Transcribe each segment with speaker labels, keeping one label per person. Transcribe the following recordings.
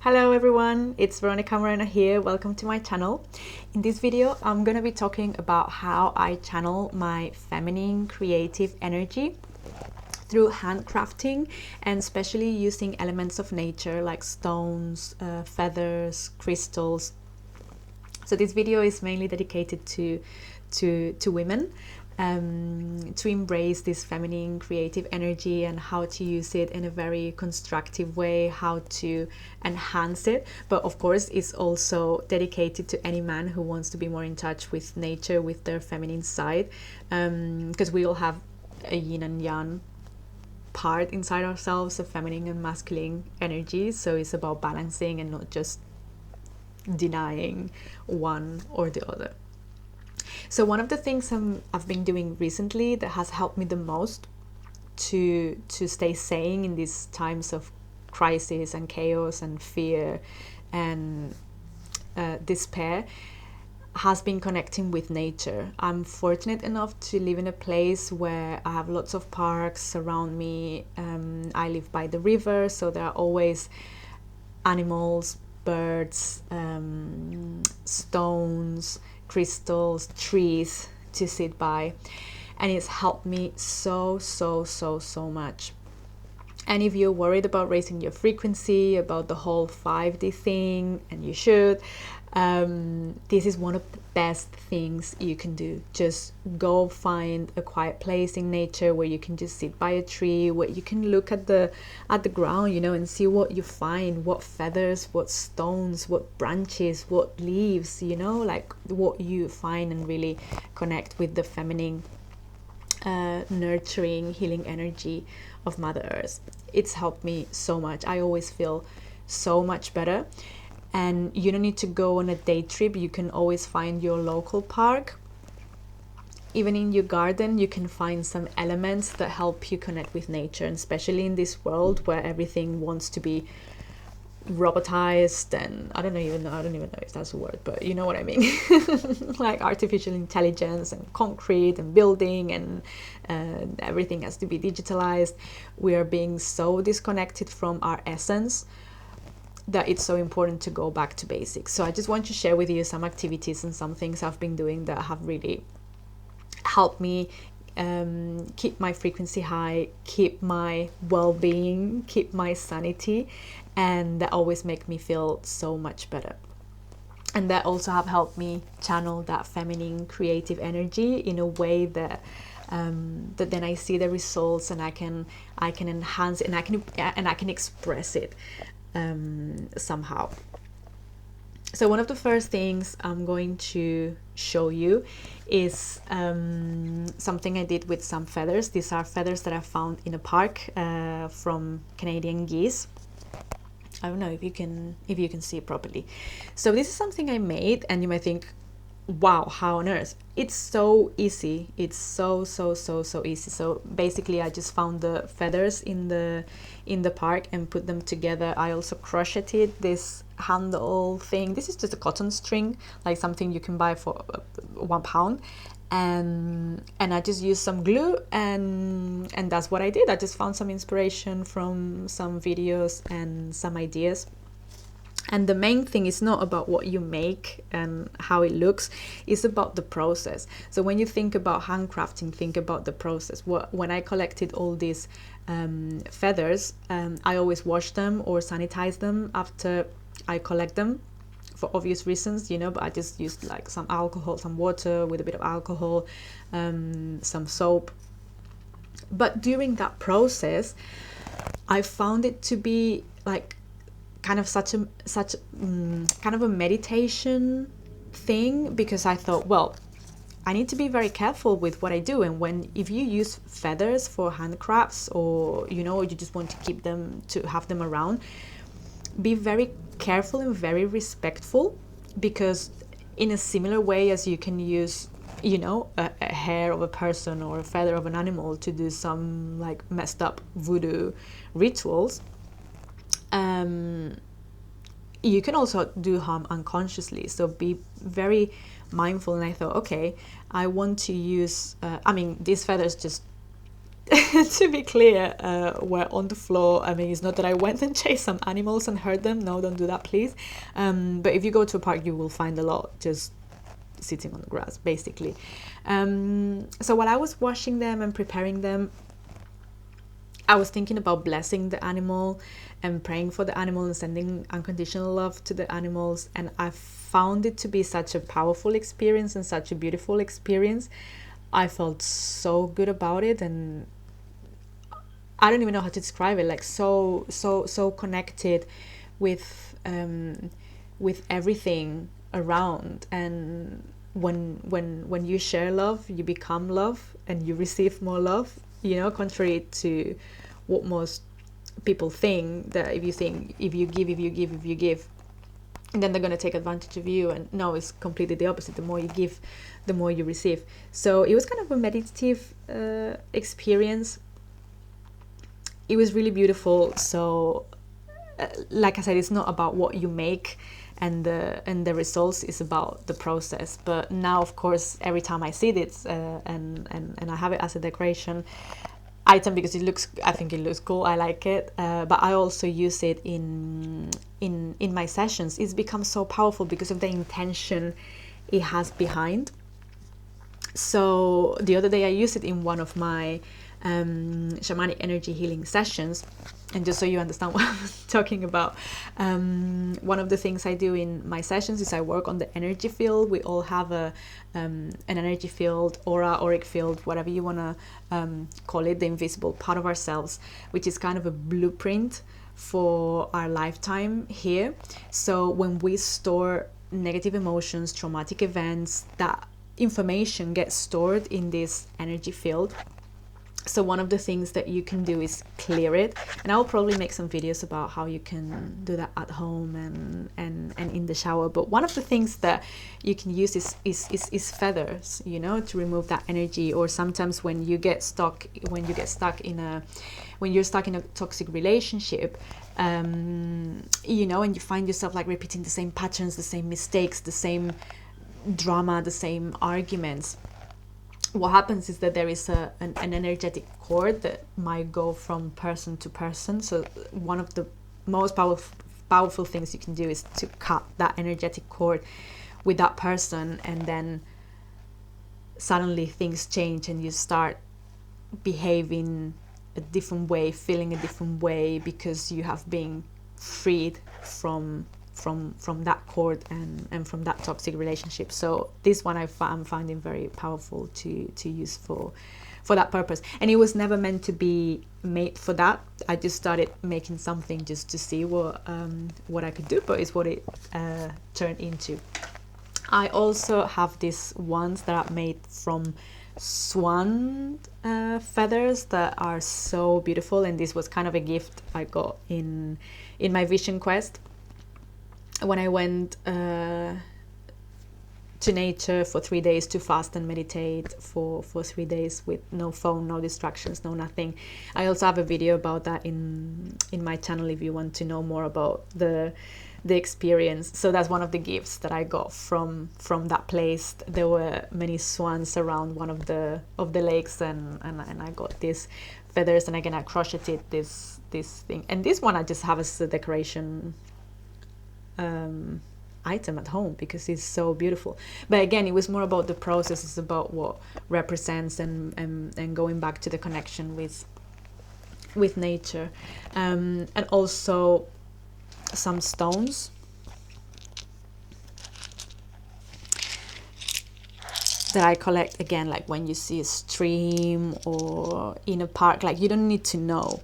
Speaker 1: Hello everyone, it's Verónica here. Welcome to my channel. In this video, I'm going to be talking about how I channel my feminine creative energy through handcrafting, and especially using elements of nature like stones, feathers, crystals. So this video is mainly dedicated to women, to embrace this feminine creative energy and how to use it in a very constructive way, how to enhance it. But of course, it's also dedicated to any man who wants to be more in touch with nature, with their feminine side, because we all have a yin and yang part inside ourselves, a feminine and masculine energy. So it's about balancing and not just denying one or the other. So one of the things I've been doing recently that has helped me the most to stay sane in these times of crisis and chaos and fear and despair has been connecting with nature. I'm fortunate enough to live in a place where I have lots of parks around me. I live by the river, so there are always animals, birds, stones, crystals, trees to sit by, and it's helped me so much. And if you're worried about raising your frequency, about the whole 5D thing, and you should, this is one of the best things you can do. Just go find a quiet place in nature where you can just sit by a tree, where you can look at the ground, and see what you find, what feathers, what stones, what branches, what leaves, like what you find, and really connect with the feminine, nurturing, healing energy of Mother Earth. It's helped me so much. I always feel so much better. And you don't need to go on a day trip. You can always find your local park. Even in your garden, you can find some elements that help you connect with nature, and especially in this world where everything wants to be robotized, and I don't even know if that's a word, but you know what I mean. Like artificial intelligence and concrete and building, and everything has to be digitalized. We are being so disconnected from our essence that it's so important to go back to basics. So I just want to share with you some activities and some things I've been doing that have really helped me keep my frequency high, keep my well-being, keep my sanity, and that always make me feel so much better. And that also have helped me channel that feminine creative energy in a way that that then I see the results, and I can enhance it, and I can express it somehow. So one of the first things I'm going to show you is something I did with some feathers. These are feathers that I found in a park from Canadian geese. I don't know if you can see it properly. So this is something I made, and you might think, wow, how on earth? It's so easy. It's so easy. So basically I just found the feathers in the park and put them together. I also crocheted this handle thing. This is just a cotton string, like something you can buy for £1, and I just used some glue, and that's what I did. I just found some inspiration from some videos and some ideas. And the main thing is not about what you make and how it looks, it's about the process. So when you think about handcrafting, think about the process. When I collected all these feathers, I always wash them or sanitize them after I collect them, for obvious reasons, but I just used like some alcohol, some water with a bit of alcohol, some soap. But during that process, I found it to be like kind of such kind of a meditation thing, because I thought, well, I need to be very careful with what I do. And if you use feathers for handcrafts, or or you just want to keep them, to have them around, be very careful and very respectful, because in a similar way as you can use a hair of a person or a feather of an animal to do some like messed up voodoo rituals, you can also do harm unconsciously. So be very mindful. And I thought, okay, I want to use these feathers, just to be clear, were on the floor. I mean, it's not that I went and chased some animals and hurt them. No, don't do that, please. But if you go to a park, you will find a lot just sitting on the grass, basically. So while I was washing them and preparing them, I was thinking about blessing the animal and praying for the animal and sending unconditional love to the animals. And I found it to be such a powerful experience and such a beautiful experience. I felt so good about it, and I don't even know how to describe it. Like so connected with everything around. And when you share love, you become love and you receive more love. You know, contrary to what most people think, that if you give, and then they're going to take advantage of you. And no, it's completely the opposite. The more you give, the more you receive. So it was kind of a meditative experience. It was really beautiful. So like I said, it's not about what you make and the results, is about the process. But now, of course, every time I see this and I have it as a decoration item because I think it looks cool, I like it, but I also use it in my sessions. It's become so powerful because of the intention it has behind. So the other day I used it in one of my shamanic energy healing sessions. And just so you understand what I'm talking about, one of the things I do in my sessions is I work on the energy field. We all have an energy field, aura, auric field, whatever you want to call it, the invisible part of ourselves, which is kind of a blueprint for our lifetime here. So when we store negative emotions, traumatic events, that information gets stored in this energy field. So one of the things that you can do is clear it, and I'll probably make some videos about how you can do that at home and in the shower. But one of the things that you can use is feathers, you know, to remove that energy. Or sometimes when you're stuck in a toxic relationship, you know, and you find yourself like repeating the same patterns, the same mistakes, the same drama, the same arguments. What happens is that there is an energetic cord that might go from person to person. So one of the most powerful things you can do is to cut that energetic cord with that person, and then suddenly things change and you start behaving a different way, feeling a different way, because you have been freed from that cord and from that toxic relationship. So this one I'm finding very powerful to use for that purpose. And it was never meant to be made for that. I just started making something just to see what I could do, but it's what it turned into. I also have these ones that are made from swan feathers that are so beautiful, and this was kind of a gift I got in my vision quest. When I went to nature for 3 days to fast and meditate for 3 days with no phone, no distractions, no nothing. I also have a video about that in my channel if you want to know more about the experience. So that's one of the gifts that I got from that place. There were many swans around one of the lakes, and I got these feathers, and again I crocheted this thing. And this one I just have as a decoration item at home because it's so beautiful. But again, it was more about the process. It's about what represents and going back to the connection with nature, and also some stones that I collect. Again, like when you see a stream or in a park, like you don't need to know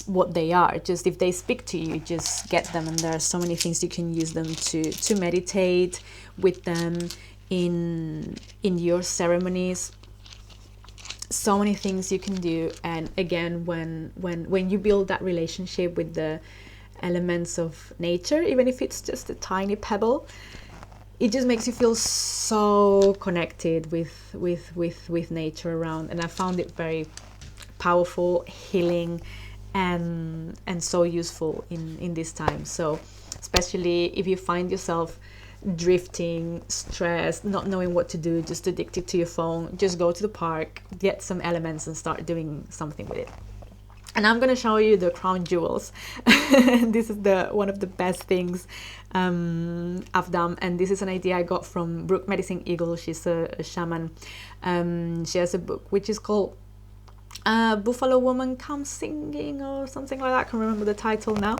Speaker 1: what they are. Just if they speak to you, just get them. And there are so many things you can use them to meditate with them in your ceremonies. So many things you can do. And again, when you build that relationship with the elements of nature, even if it's just a tiny pebble, it just makes you feel so connected with nature around. And I found it very powerful, healing, and so useful in this time. So especially if you find yourself drifting, stressed, not knowing what to do, just addicted to your phone, just go to the park, get some elements and start doing something with it. And I'm going to show you the crown jewels. This is one of the best things I've done. And this is an idea I got from Brooke Medicine Eagle. She's a shaman. She has a book which is called Buffalo Woman Comes Singing or something like that. I can't remember the title now.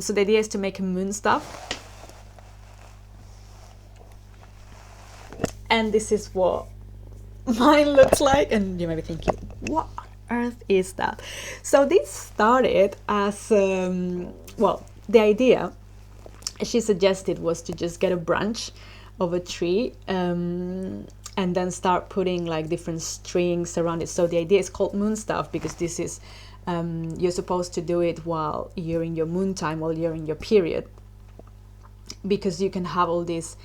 Speaker 1: So the idea is to make a moon staff. And this is what mine looks like. And you might be thinking, what earth is that? So this started as well, the idea she suggested was to just get a branch of a tree and then start putting like different strings around it. So the idea is called moon staff because this is you're supposed to do it while you're in your moon time, while you're in your period, because you can have all these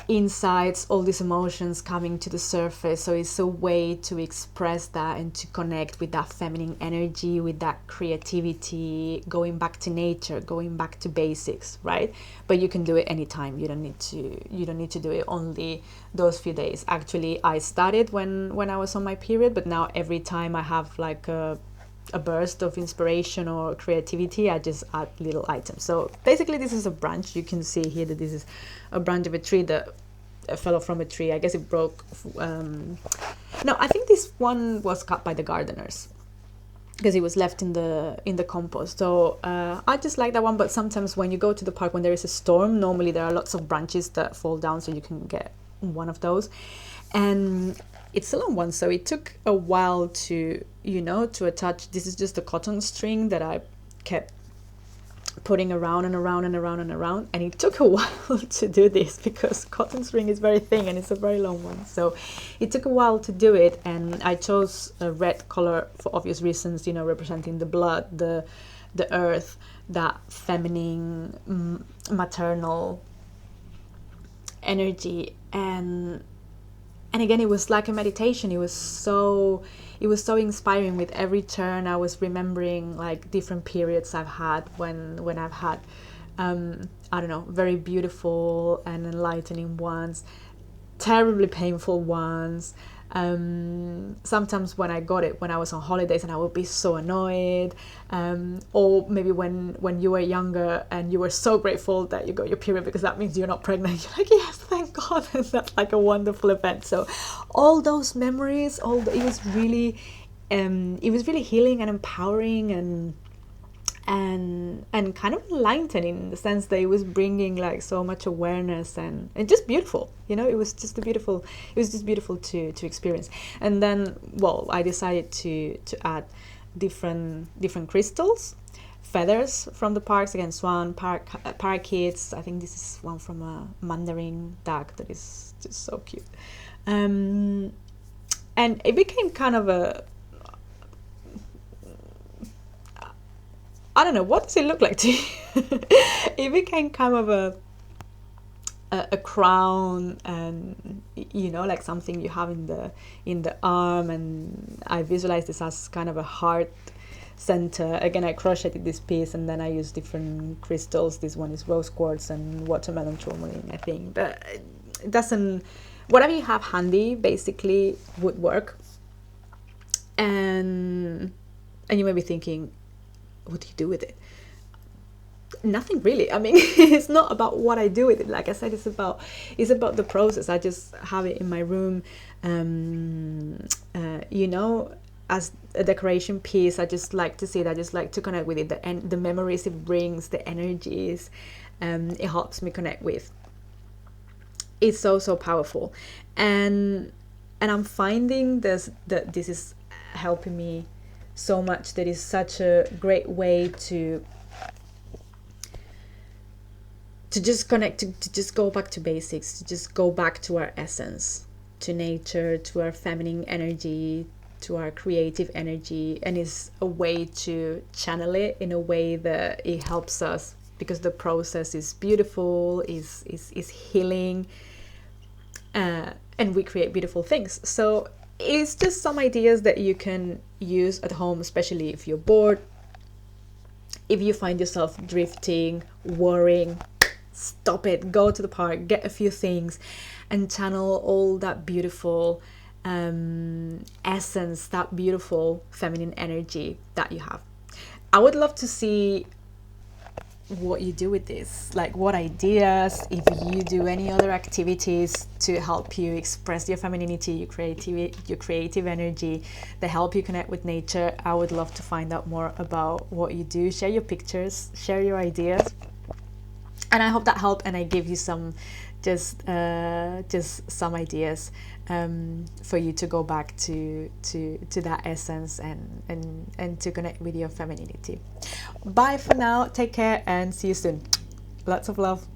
Speaker 1: insights, all these emotions coming to the surface. So it's a way to express that and to connect with that feminine energy, with that creativity, going back to nature, going back to basics, right? But you can do it anytime. You don't need to do it only those few days. Actually, I started when I was on my period, but now every time I have like a burst of inspiration or creativity, I just add little items. So basically this is a branch. You can see here that this is a branch of a tree that fell off from a tree. I guess it broke. No, I think this one was cut by the gardeners because it was left in the compost. So I just like that one. But sometimes when you go to the park, when there is a storm, normally there are lots of branches that fall down, so you can get one of those. And it's a long one, so it took a while to attach. This is just a cotton string that I kept putting around and around and around and around, and it took a while to do this because cotton string is very thin and it's a very long one. So it took a while to do it, and I chose a red color for obvious reasons, representing the blood, the earth, that feminine, maternal energy. And again, it was like a meditation. It was so inspiring. With every turn, I was remembering like different periods I've had when I've had, I don't know, very beautiful and enlightening ones, terribly painful ones. Sometimes when I got it when I was on holidays, and I would be so annoyed, or maybe when you were younger and you were so grateful that you got your period because that means you're not pregnant. You're like, yes, thank God, and that's like a wonderful event. So all those memories, it was really healing and empowering and kind of enlightening, in the sense that it was bringing like so much awareness and just beautiful. It was just beautiful to experience. And then, well, I decided to add different crystals, feathers from the parks, again, swan, parakeets. I think this is one from a mandarin duck that is just so cute. And it became kind of I don't know, what does it look like to you? It became kind of a crown, and like something you have in the arm, and I visualize this as kind of a heart center. Again, I crocheted this piece, and then I used different crystals. This one is rose quartz and watermelon tourmaline, I think. But it doesn't, whatever you have handy basically would work. And you may be thinking, what do you do with it? Nothing really. I mean, it's not about what I do with it. Like I said, it's about the process. I just have it in my room, as a decoration piece. I just like to see it. I just like to connect with it. The memories it brings, the energies, it helps me connect with. It's so powerful, and I'm finding that this is helping me so much. That is such a great way to just connect, to just go back to basics, to just go back to our essence, to nature, to our feminine energy, to our creative energy. And it's a way to channel it in a way that it helps us, because the process is beautiful, is healing, and we create beautiful things. So it's just some ideas that you can use at home, especially if you're bored, if you find yourself drifting, worrying. stop it, go to the park, get a few things, and channel all that beautiful essence, that beautiful feminine energy that you have. I would love to see what you do with this, like what ideas, if you do any other activities to help you express your femininity, your creative energy, that help you connect with nature. I would love to find out more about what you do. Share your pictures, share your ideas, and I hope that helped and I gave you some just some ideas for you to go back to that essence and to connect with your femininity. Bye for now, take care and see you soon. Lots of love.